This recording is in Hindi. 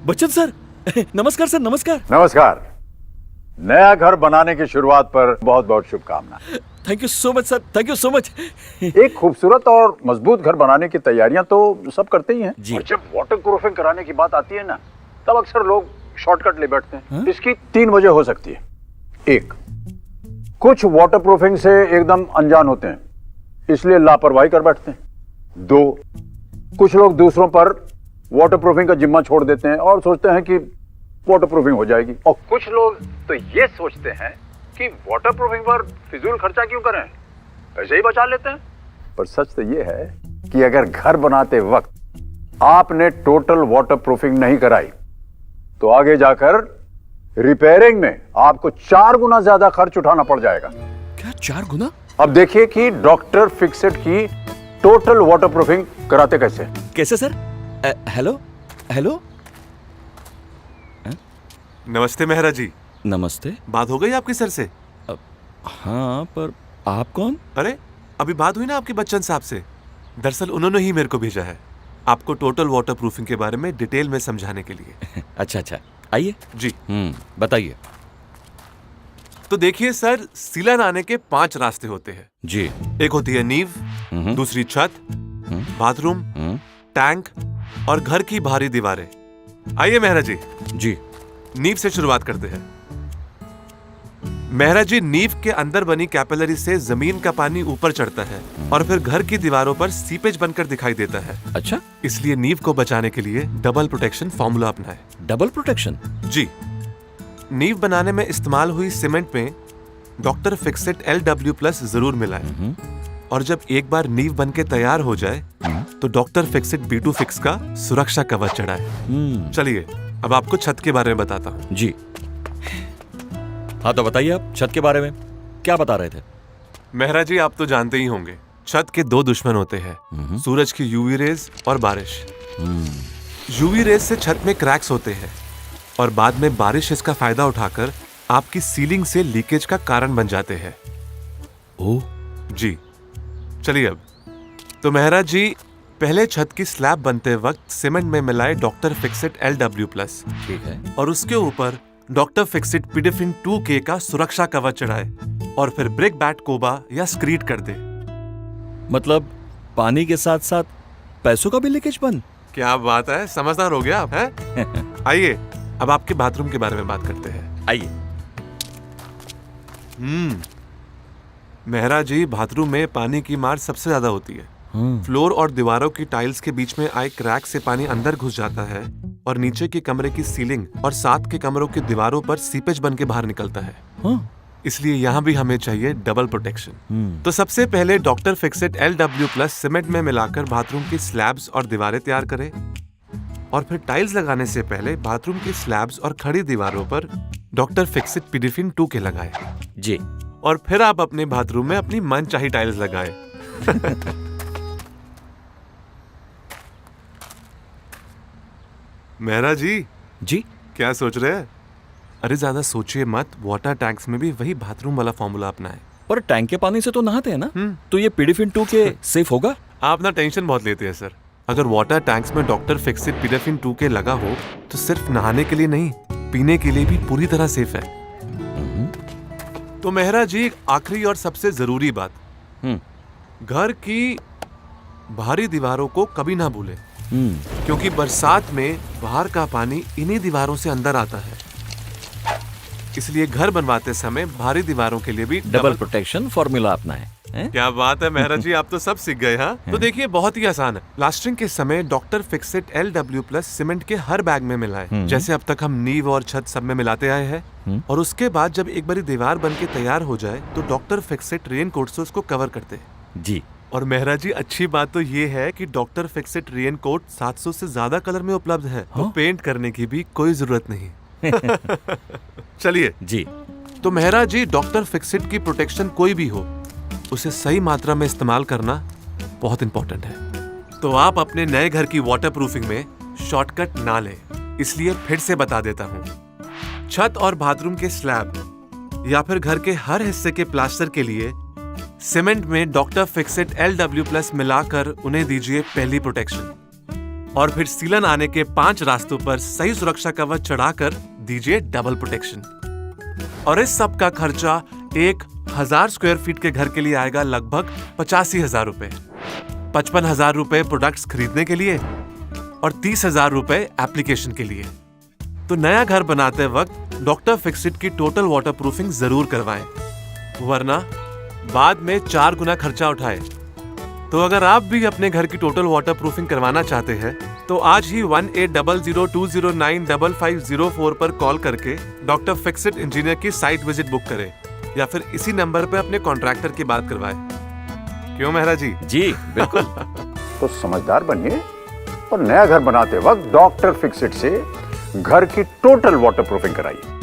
बच्चन सर, नमस्कार सर, नमस्कार। नमस्कार। नया घर बनाने की शुरुआत पर बहुत बहुत शुभकामनाएं। Thank you so much sir, thank you so much. एक खूबसूरत और मजबूत घर बनाने की तैयारियां तो सब करते ही हैं। जी। और जब वाटर प्रूफिंग कराने की बात आती है ना, तब अक्सर लोग शॉर्टकट ले बैठते हैं। हाँ? इसकी 3 वजह हो सकती है। 1, कुछ वाटर प्रूफिंग से एकदम अनजान होते हैं, इसलिए लापरवाही कर बैठते हैं। 2, कुछ लोग दूसरों पर वाटर प्रूफिंग का जिम्मा छोड़ देते हैं और सोचते हैं कि वाटर प्रूफिंग हो जाएगी। और कुछ लोग तो ये सोचते हैं कि वाटर प्रूफिंग पर फिजूल खर्चा क्यों करें, ऐसे ही बचा लेते हैं। पर सच तो ये है कि अगर घर बनाते वक्त आपने टोटल वाटर प्रूफिंग नहीं कराई तो आगे जाकर रिपेयरिंग में आपको 4 गुना ज्यादा खर्च उठाना पड़ जाएगा। क्या 4 गुना? अब देखिए कि डॉक्टर फिक्सेट की टोटल वाटर प्रूफिंग कराते कैसे। कैसे सर? Hello hello. नमस्ते मेहरा जी। नमस्ते। बात हो गई आपकी सर से? हाँ, पर आप कौन? अरे अभी बात हुई ना आपके बच्चन साहब से। दरअसल उन्होंने ही मेरे को भेजा है आपको टोटल वाटर प्रूफिंग के बारे में डिटेल में समझाने के लिए। अच्छा अच्छा, आइए जी। बताइए। तो देखिए सर, सीलन आने के 5 रास्ते होते हैं जी। एक होती है नींव, दूसरी छत, बाथरूम, टैंक और घर की बाहरी दीवारें। आइए मेहरा जी। जी। नींव से शुरुआत करते हैं। मेहरा जी, नींव के अंदर बनी कैपिलरी से जमीन का पानी ऊपर चढ़ता है और फिर घर की दीवारों पर सीपेज बनकर दिखाई देता है। अच्छा, इसलिए नींव को बचाने के लिए डबल प्रोटेक्शन फॉर्मूला अपनाएं। Double protection? जी। नींव बनाने में इस्तेमाल हुई सीमेंट में डॉक्टर फिक्सेट LW+ जरूर मिलाएं। और जब एक बार नींव बनके तैयार हो जाए तो डॉक्टर फिक्सेट B2 फिक्स का सुरक्षा कवच चढ़ाएं। चलिए अब आपको छत के बारे में बताता हूँ। जी। हाँ तो बताइए, आप छत के बारे में क्या बता रहे थे? मेहरा जी, आप तो जानते ही होंगे छत के 2 दुश्मन होते हैं, सूरज की यूवी रेज और बारिश। यूवी रेज से छत में क्रैक्स होते हैं और बाद में बारिश इसका फायदा उठाकर आपकी सीलिंग से लीकेज का कारण बन जाते हैं। ओह जी। चलिए अब तो मेहरा जी, पहले छत की स्लैब बनते वक्त सीमेंट में मिलाए डॉक्टर फिक्सेट LW+, ठीक है। और उसके ऊपर डॉक्टर फिक्सेट पिडेफिन 2K का सुरक्षा कवच चढ़ाए और फिर ब्रिक बैट कोबा या स्क्रीड कर दे। मतलब पानी के साथ साथ पैसों का भी लीकेज बंद? क्या बात है, समझदार हो गया आप हैं? आइए अब आपके बाथरूम के बारे में बात करते हैं। आइए। मेहरा जी, बाथरूम में पानी की मार सबसे ज्यादा होती है। फ्लोर और दीवारों की टाइल्स के बीच में आए क्रैक से पानी अंदर घुस जाता है और नीचे के कमरे की सीलिंग और साथ के कमरों की दीवारों पर सीपेज बन के बाहर निकलता है। इसलिए यहाँ भी हमें चाहिए डबल प्रोटेक्शन। तो सबसे पहले डॉक्टर फिक्सेट LW+ सीमेंट में मिलाकर बाथरूम की स्लैब्स और दीवारें तैयार करें और फिर टाइल्स लगाने से पहले बाथरूम की स्लैब्स और खड़ी दीवारों पर डॉक्टर फिक्सेट पिडेफिन 2K लगाएं। जी। और फिर आप अपने बाथरूम में अपनी मनचाही टाइल्स लगाएं। मेहरा जी। जी। क्या सोच रहे हैं? अरे ज्यादा सोचिए मत, वाटर टैंक्स में भी वही बाथरूम वाला फॉर्मूला अपनाएं। पर टैंक के पानी से तो नहाते हैं ना, तो ये पिडेफिन 2K सेफ होगा? आप ना टेंशन बहुत लेते हैं सर। अगर वाटर टैंक्स में डॉक्टर फिक्सेट पिडेफिन 2K लगा हो तो सिर्फ नहाने के लिए नहीं, पीने के लिए भी पूरी तरह सेफ है। तो मेहरा जी, आखिरी और सबसे जरूरी बात, घर की बाहरी दीवारों को कभी ना भूलें, क्योंकि बरसात में बाहर का पानी इन्हीं दीवारों से अंदर आता है। इसलिए घर बनवाते समय बाहरी दीवारों के लिए भी डबल प्रोटेक्शन फॉर्मूला अपनाएं। क्या बात है मेहरा जी, आप तो सब सीख गए। हाँ तो देखिए, बहुत ही आसान है। प्लास्टरिंग के समय डॉक्टर फिक्सेट LW+ सीमेंट के हर बैग में मिलाएं, जैसे अब तक हम नींव और छत सब में मिलाते आए हैं। और उसके बाद जब एक बारी दीवार बन के तैयार हो जाए तो डॉक्टर फिक्सेट रेनकोट से उसको कवर करते हैं। जी। और मेहरा जी, अच्छी बात तो ये है कि डॉक्टर फिक्सेट रेनकोट 700 से ज्यादा कलर में उपलब्ध है, तो पेंट करने की भी कोई जरूरत नहीं। चलिए जी। तो मेहरा जी, डॉक्टर फिक्सेट की प्रोटेक्शन कोई भी हो, उसे सही मात्रा में इस्तेमाल करना बहुत इंपॉर्टेंट है। तो आप अपने नए घर की वाटर प्रूफिंग में शॉर्टकट ना लें, इसलिए फिर से बता देता हूँ। छत और बाथरूम के स्लैब या फिर घर के हर हिस्से के प्लास्टर के लिए सीमेंट में डॉक्टर फिक्सेट LW+ मिलाकर उन्हें दीजिए पहली प्रोटेक्शन। और फिर सीलन आने के 5 रास्तों पर सही सुरक्षा कवच चढ़ाकर दीजिए डबल प्रोटेक्शन। और इस सब का खर्चा 1000 स्क्वायर फीट के घर के लिए आएगा लगभग 85,000 रुपए। 55,000 रुपए प्रोडक्ट्स खरीदने के लिए और 30,000 रुपए एप्लीकेशन के लिए। तो नया घर बनाते वक्त डॉक्टर फिक्सिट की टोटल वाटरप्रूफिंग जरूर करवाएं, वरना बाद में 4 गुना खर्चा उठाए। तो अगर आप भी अपने घर की टोटल वाटरप्रूफिंग करवाना चाहते हैं तो आज ही 180020095504 पर कॉल करके डॉक्टर फिक्सिट इंजीनियर की साइट विजिट बुक करें या फिर इसी नंबर पर अपने कॉन्ट्रैक्टर की बात करवाएं। क्यों मेहरा जी? जी बिल्कुल। तो समझदार बनिए और नया घर बनाते वक्त डॉक्टर फिक्सिट से घर की टोटल वाटरप्रूफिंग कराइए।